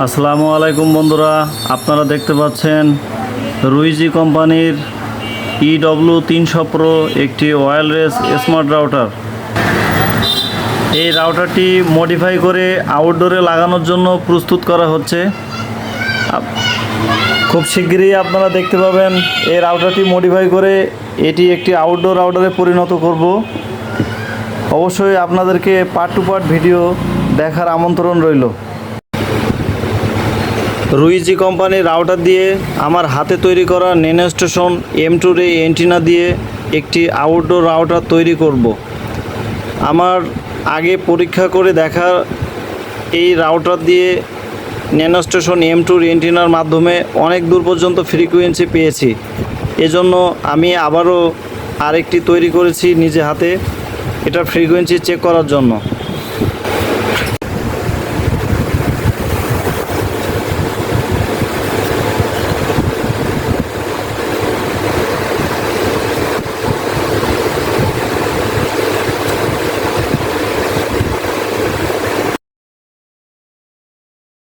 আসসালামু আলাইকুম বন্ধুরা, আপনারা দেখতে পাচ্ছেন রুইজি কোম্পানির EW300 প্রো একটি ওয়্যারলেস স্মার্ট রাউটার। এই রাউটারটি মডিফাই করে আউটডোরে লাগানোর জন্য প্রস্তুত করা হচ্ছে। খুব শিগগিরই আপনারা দেখতে পাবেন এই রাউটারটি মডিফাই করে এটি একটি আউটডোর রাউটারে পরিণত করব। অবশ্যই আপনাদেরকে পার্ট টু পার্ট ভিডিও দেখার আমন্ত্রণ রইল। রুইজি কোম্পানির রাউটার দিয়ে আমার হাতে তৈরি করা ন্যানো স্টেশন M2 রে অ্যান্টেনা দিয়ে একটি আউটডোর রাউটার তৈরি করব। আমার আগে পরীক্ষা করে দেখা এই রাউটার দিয়ে ন্যানো স্টেশন M2 অ্যান্টেনার মাধ্যমে অনেক দূর পর্যন্ত ফ্রিকোয়েন্সি পেয়েছি। এজন্য আমি আবারও আরেকটি তৈরি করেছি নিজে হাতে, এটা ফ্রিকোয়েন্সি চেক করার জন্য।